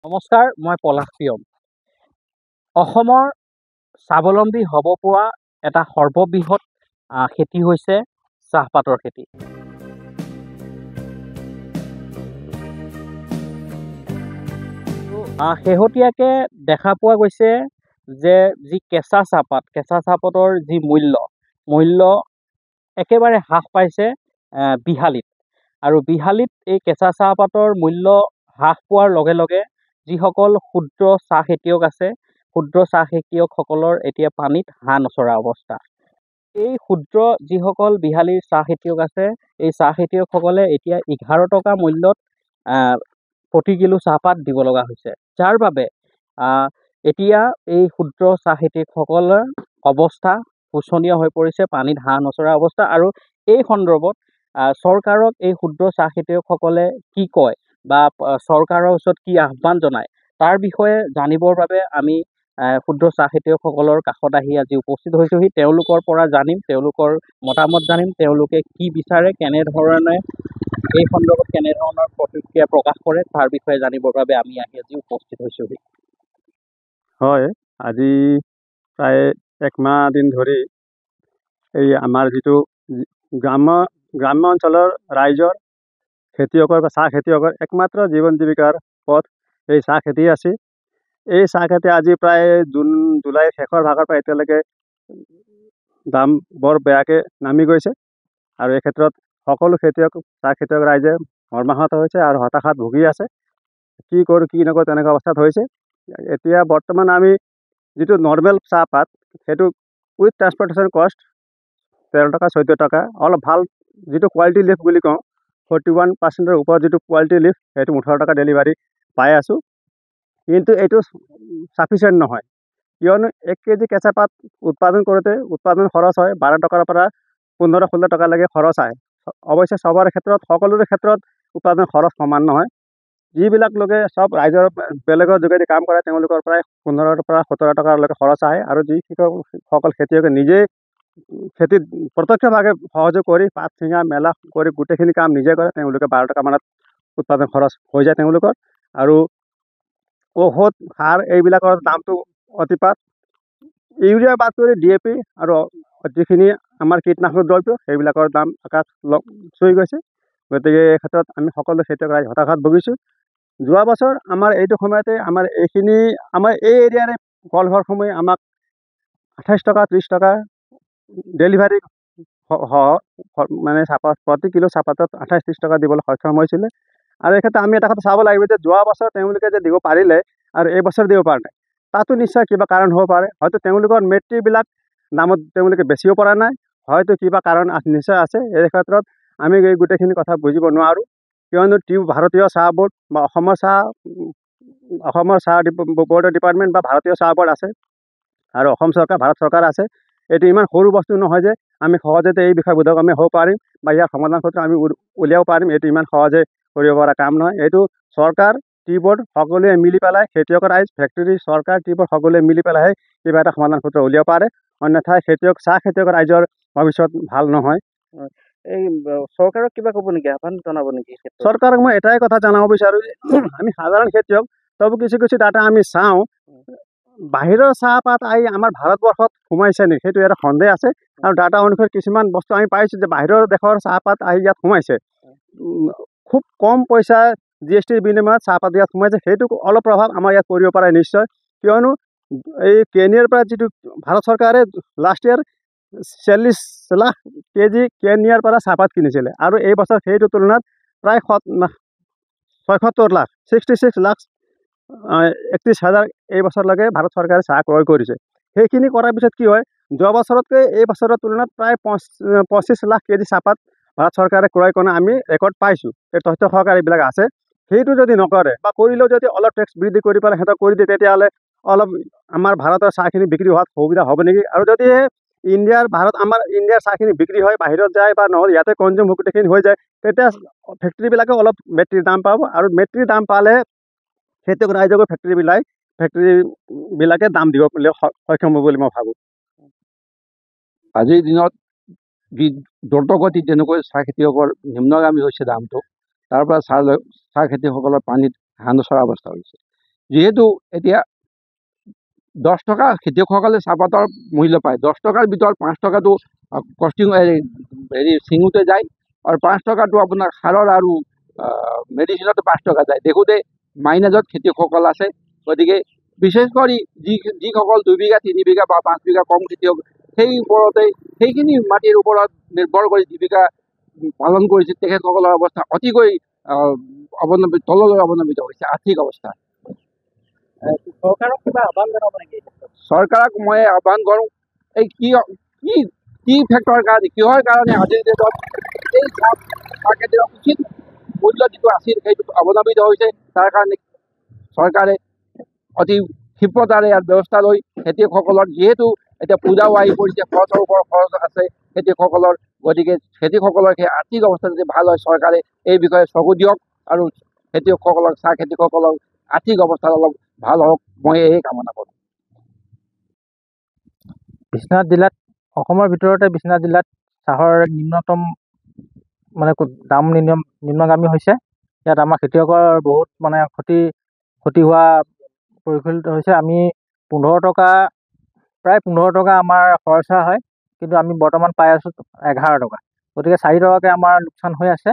নমস্কাৰ, মই পলাশ প্ৰিয়ম। অসমৰ স্বাৱলম্বী হ'ব পৰা এটা সৰ্ববৃহৎ খেতি হৈছে চাহপাতৰ খেতি। শেহতীয়াকৈ দেখা পোৱা গৈছে যে যি কেঁচা চাহপাতৰ যি মূল্য একেবাৰে হ্ৰাস পাইছে বিহালীত। আৰু বিহালীত এই কেঁচা চাহপাতৰ মূল্য হ্ৰাস পোৱাৰ লগে লগে যিসকল ক্ষুদ্ৰ চাহ খেতিয়ক আছে, ক্ষুদ্ৰ চাহ খেতিয়কসকলৰ এতিয়া পানীত হাঁহ নচৰা অৱস্থা। এই ক্ষুদ্ৰ যিসকল বিহালীৰ চাহ খেতিয়ক আছে, এই চাহ খেতিয়কসকলে এতিয়া 11 টকা মূল্যত প্ৰতি কিলো চাহপাত দিব লগা হৈছে, যাৰ বাবে এতিয়া এই ক্ষুদ্ৰ চাহ খেতিয়কসকলৰ অৱস্থা শোচনীয় হৈ পৰিছে, পানীত হাঁহ নচৰা অৱস্থা। আৰু এই সন্দৰ্ভত চৰকাৰক এই ক্ষুদ্ৰ চাহ খেতিয়কসকলে কি কয় বা চৰকাৰৰ ওচৰত কি আহ্বান জনায়, তাৰ বিষয়ে জানিবৰ বাবে আমি ক্ষুদ্ৰ চাহ খেতিয়কসকলৰ কাষত আহি আজি উপস্থিত হৈছোহি। তেওঁলোকৰ পৰা জানিম, তেওঁলোকৰ মতামত জানিম, তেওঁলোকে কি বিচাৰে, কেনেধৰণে এই সন্দৰ্ভত কেনেধৰণৰ প্ৰতিক্ৰিয়া প্ৰকাশ কৰে, তাৰ বিষয়ে জানিবৰ বাবে আমি আজি উপস্থিত হৈছোহি। হয়, আজি প্ৰায় একমাহ দিন ধৰি এই আমাৰ যিটো গ্ৰাম্য অঞ্চলৰ ৰাইজৰ খেতিয়কৰ বা চাহ খেতিয়কৰ একমাত্ৰ জীৱন জীৱিকাৰ পথ এই চাহ খেতি আছে। এই চাহ খেতি আজি প্ৰায় জুলাই শেষৰ ভাগৰ পৰা এতিয়ালৈকে দাম বৰ বেয়াকৈ নামি গৈছে। আৰু এই ক্ষেত্ৰত সকলো চাহ খেতিয়ক ৰাইজে মৰ্মাহত হৈছে আৰু হতাশাত ভুগি আছে। কি কৰোঁ কি নকৰোঁ তেনেকুৱা অৱস্থাত হৈছে। এতিয়া বৰ্তমান আমি যিটো নৰ্মেল চাহপাত, সেইটো উইথ ট্ৰান্সপৰ্টেশ্যন কষ্ট 13 টকা 14 টকা, অলপ ভাল যিটো কোৱালিটি লিফ বুলি কওঁ 41% ওপৰত যিটো কোৱালিটি লিফ, সেইটো 18 টকা ডেলিভাৰী পাই আছোঁ। কিন্তু এইটো চাফিচিয়েণ্ট নহয়, কিয়নো 1 কেজি কেঁচা পাত উৎপাদন কৰোঁতে উৎপাদন খৰচ হয় 12 টকাৰ পৰা 15-16 টকালৈকে খৰচ আহে। অৱশ্যে সকলোৰে ক্ষেত্ৰত উৎপাদন খৰচ সমান নহয়। যিবিলাক লোকে চব ৰাইজৰ বেলেগৰ যোগেদি কাম কৰে, তেওঁলোকৰ প্ৰায় 15 পৰা 17 টকালৈকে খৰচ আহে। আৰু যিসকল খেতিয়কে নিজেই খেতিত প্ৰত্যক্ষভাৱে সহযোগ কৰি পাত ছিঙা মেলা কৰি গোটেইখিনি কাম নিজে কৰে, তেওঁলোকে 12 টকামানত উৎপাদন খৰচ হৈ যায় তেওঁলোকৰ। আৰু ঔষধ সাৰ এইবিলাকৰ দামটো অতিপাত। ইউৰিয়া বাদ কৰি DAP আৰু যিখিনি আমাৰ কীটনাশক দ্ৰব্য, সেইবিলাকৰ দাম আকাশ চুই গৈছে। গতিকে এই ক্ষেত্ৰত আমি সকলো খেতিয়ক ৰাইজ হতাশাত ভুগিছোঁ। যোৱা বছৰ আমাৰ এইটো সময়তে আমাৰ এই এৰিয়াৰে কলঘৰসমূহে আমাক 28 টকা 30 টকা ডেলিভাৰী মানে প্ৰতি কিলো চাহপাতত 28-30 টকা দিবলৈ সক্ষম হৈছিলে। আৰু এই ক্ষেত্ৰত আমি এটা কথা চাব লাগিব যে যোৱা বছৰ তেওঁলোকে যে দিব পাৰিলে আৰু এই বছৰ দিব পৰা নাই, তাতো নিশ্চয় কিবা কাৰণ হ'ব পাৰে। হয়তো তেওঁলোকৰ মেট্ৰিবিলাক দামত তেওঁলোকে বেচিব পৰা নাই, হয়তো কিবা কাৰণ নিশ্চয় আছে। এই ক্ষেত্ৰত আমি এই গোটেইখিনি কথা বুজিব নোৱাৰোঁ, কিয়নো ভাৰতীয় চাহ বোৰ্ড বা অসমৰ চাহ বোৰ্ডৰ ডিপাৰ্টমেণ্ট বা ভাৰতীয় চাহ বোৰ্ড আছে আৰু অসম চৰকাৰ, ভাৰত চৰকাৰ আছে। এইটো ইমান সৰু বস্তু নহয় যে আমি সহজতে এই বিষয়ে বোধক আমি হ'ব পাৰিম বা ইয়াৰ সমাধান সূত্ৰ আমি উলিয়াব পাৰিম। এইটো ইমান সহজে কৰিব পৰা কাম নহয়। এইটো চৰকাৰ, টি বোৰ্ড সকলোৱে মিলি পেলাই, খেতিয়ক ৰাইজ, ফেক্টৰী, চৰকাৰ, টি বোৰ্ড সকলোৱে মিলি পেলাইহে কিবা এটা সমাধান সূত্ৰ উলিয়াব পাৰে। অন্যথা চাহ খেতিয়ক ৰাইজৰ ভৱিষ্যত ভাল নহয়। এই চৰকাৰক কিবা ক'ব নেকি, আহ্বান জনাব নেকি? চৰকাৰক মই এটাই কথা জনাব বিচাৰোঁ যে আমি সাধাৰণ খেতিয়ক, তবু কিছু ডাটা আমি চাওঁ, বাহিৰৰ চাহপাত আহি আমাৰ ভাৰতবৰ্ষত সোমাইছে নেকি সেইটো এটা সন্দেহ আছে। আৰু ডাটা অনুসৰি কিছুমান বস্তু আমি পাইছোঁ যে বাহিৰৰ দেশৰ চাহপাত আহি ইয়াত সোমাইছে, খুব কম পইচা GSTৰ বিনিময়ত চাহপাত ইয়াত সোমাইছে। সেইটো অলপ প্ৰভাৱ আমাৰ ইয়াত পৰিব পাৰে নিশ্চয়, কিয়নো এই কেনিয়াৰ পৰা যিটো ভাৰত চৰকাৰে লাষ্ট ইয়াৰ 40 লাখ কেজি কেনিয়াৰ পৰা চাহপাত কিনিছিলে, আৰু এই বছৰ সেইটো তুলনাত প্ৰায় 76 লাখ 66 লাখ 31,000 এই বছৰলৈকে ভাৰত চৰকাৰে চাহ ক্ৰয় কৰিছে। সেইখিনি কৰাৰ পিছত কি হয়, যোৱা বছৰতকৈ এই বছৰৰ তুলনাত প্ৰায় 25 লাখ কেজি চাহপাত ভাৰত চৰকাৰে ক্ৰয় কৰা আমি ৰেকৰ্ড পাইছোঁ। এই তথ্য সহকাৰে এইবিলাক আছে। সেইটো যদি নকৰে বা কৰিলেও যদি অলপ টেক্স বৃদ্ধি কৰি পেলাই সিহঁতক কৰি দিয়ে, তেতিয়াহ'লে অলপ আমাৰ ভাৰতৰ চাহখিনি বিক্ৰী হোৱাত সুবিধা হ'ব নেকি। আৰু যদি আমাৰ ইণ্ডিয়াৰ চাহখিনি বিক্ৰী হয়, বাহিৰত যায় বা নহ'লে ইয়াতে কনজিউম গোটেইখিনি হৈ যায়, তেতিয়া ফেক্টৰীবিলাকে অলপ মেট্ৰিৰ দাম পাব, আৰু মেট্ৰিৰ দাম পালে খেতিয়ক ৰাইজকো ফেক্টৰীবিলাকে দাম দিব সক্ষম হ'ব বুলি মই ভাবোঁ। আজিৰ দিনত দ্ৰুতগতিত যেনেকৈ চাহ খেতিয়কৰ নিম্নগামী হৈছে দামটো, তাৰ পৰা চাহ খেতিয়কসকলৰ পানীত হাঁহ নচৰা অৱস্থা হৈছে। যিহেতু এতিয়া 10 টকা খেতিয়কসকলে চাহপাতৰ মূল্য পায়, 10 টকাৰ ভিতৰত 5 টকাটো কষ্টিং চিঙোতে যায়, আৰু 5 টকাটো আপোনাৰ সাৰৰ আৰু মেডিচিনতো 5 টকা যায়। দেখোঁতে মাইনাজত খেতিয়কসকল আছে। গতিকে বিশেষ কৰি যিসকল 2 বিঘা 3 বিঘা বা 5 বিঘা কম খেতিয়ক, সেইখিনি মাটিৰ ওপৰত নিৰ্ভৰ কৰি জীৱিকা পালন কৰিছে, তেখেতসকলৰ অৱস্থা অতিকৈ তললৈ অৱনমিত হৈছে আৰ্থিক অৱস্থা। চৰকাৰক কিবা আহ্বান জনাব নেকি? চৰকাৰক মই আহ্বান কৰোঁ, এই কি ফেক্টৰ কাৰণে, কিহৰ কাৰণে আজিৰ ডেটত এই চাহ খেতিৰ উচিত মূল্য যিটো আছিল সেইটো অৱনমিত হৈছে। তাৰ কাৰণে চৰকাৰে অতি ক্ষিপ্ৰতাৰে ইয়াৰ ব্যৱস্থা লৈ খেতিয়কসকলৰ, যিহেতু এতিয়া পূজাও আহি পৰিছে, খৰচৰ ওপৰত খৰচ আছে খেতিয়কসকলৰ, গতিকে খেতিয়কসকলৰ সেই আৰ্থিক অৱস্থা যদি ভাল হয়, চৰকাৰে এই বিষয়ে চকু দিয়ক আৰু খেতিয়কসকলক, চাহ খেতিয়কসকলৰ আৰ্থিক অৱস্থা অলপ ভাল হওক, মই এই কামনা কৰোঁ। বিশ্বনাথ জিলাত, অসমৰ ভিতৰতে বিশ্বনাথ জিলাত চাহৰ নিম্নতম মানে দাম নিম্নগামী হৈছে। ইয়াত আমাৰ খেতিয়কৰ বহুত মানে ক্ষতি হোৱা পৰিলক্ষিত হৈছে। আমি প্ৰায় 15 টকা আমাৰ খৰচা হয়, কিন্তু আমি বৰ্তমান পাই আছোঁ 11 টকা। গতিকে 4 টকাকৈ আমাৰ লোকচান হৈ আছে।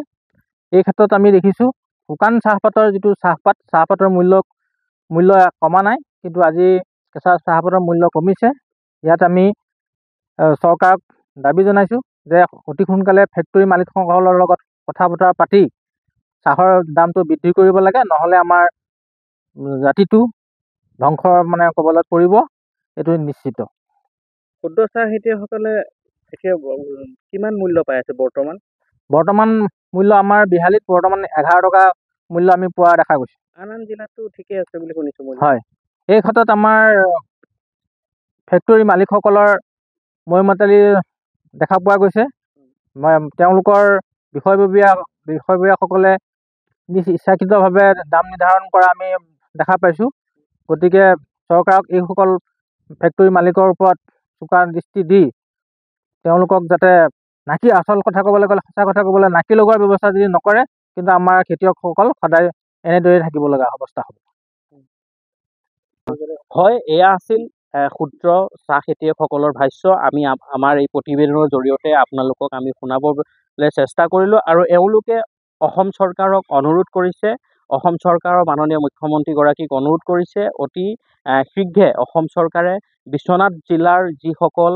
এই ক্ষেত্ৰত আমি দেখিছোঁ শুকান চাহপাতৰ যিটো চাহপাতৰ মূল্য কমা নাই, কিন্তু আজি কেঁচা চাহপাতৰ মূল্য কমিছে। ইয়াত আমি চৰকাৰক দাবী জনাইছোঁ যে অতি সোনকালে ফেক্টৰী মালিকসকলৰ লগত কথা বতৰা পাতি চাহৰ দামটো বৃদ্ধি কৰিব লাগে, নহ'লে আমাৰ জাতিটো ধ্বংসৰ মানে কবলত পৰিব, এইটো নিশ্চিত। ক্ষুদ্ৰ চাহ খেতিয়কসকলে কিমান মূল্য পাই আছে বৰ্তমান মূল্য আমাৰ বিহালীত বৰ্তমান 11 টকা মূল্য আমি পোৱা দেখা গৈছে। আন জিলাতো ঠিকে আছে বুলি শুনিছোঁ মই। হয়, এই ক্ষেত্ৰত আমাৰ ফেক্টৰী মালিকসকলৰ মইমতালি দেখা পোৱা গৈছে। তেওঁলোকৰ বিষয়ববীয়াসকলে ইচ্ছাকৃতভাৱে দাম নিৰ্ধাৰণ কৰা আমি দেখা পাইছোঁ। গতিকে চৰকাৰক এইসকল ফেক্টৰী মালিকৰ ওপৰত চোকা দৃষ্টি দি তেওঁলোকক যাতে আচল কথা ক'বলৈ গ'লে, সঁচা কথা ক'বলৈ নাকি লগোৱাৰ ব্যৱস্থা যদি নকৰে, কিন্তু আমাৰ খেতিয়কসকল সদায় এনেদৰে থাকিব লগা অৱস্থা হ'ব। হয়, এয়া আছিল ক্ষুদ্ৰ চাহ খেতিয়কসকলৰ ভাষ্য। আমি আমাৰ এই প্ৰতিবেদনৰ জৰিয়তে আপোনালোকক আমি শুনাবলৈ চেষ্টা কৰিলোঁ, আৰু এওঁলোকে অসম চৰকাৰক অনুৰোধ কৰিছে, অসম চৰকাৰৰ মাননীয় মুখ্যমন্ত্ৰীগৰাকীক অনুৰোধ কৰিছে, অতি শীঘ্ৰে অসম চৰকাৰে বিশ্বনাথ জিলাৰ যিসকল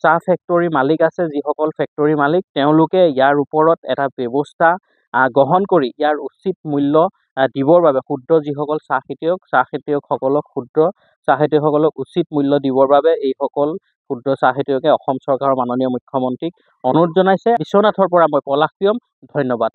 চাহ ফেক্টৰী মালিক আছে, যিসকল ফেক্টৰী মালিক, তেওঁলোকে ইয়াৰ ওপৰত এটা ব্যৱস্থা গ্ৰহণ কৰি ইয়াৰ উচিত মূল্য দিবৰ বাবে, যিসকল চাহ খেতিয়কসকলক উচিত মূল্য দিবৰ বাবে এইসকল ক্ষুদ্ৰ চাহ খেতিয়কে অসম চৰকাৰৰ মাননীয় মুখ্যমন্ত্ৰীক অনুৰোধ জনাইছে। বিশ্বনাথৰ পৰা মই পলাশ প্ৰিয়ম, ধন্যবাদ।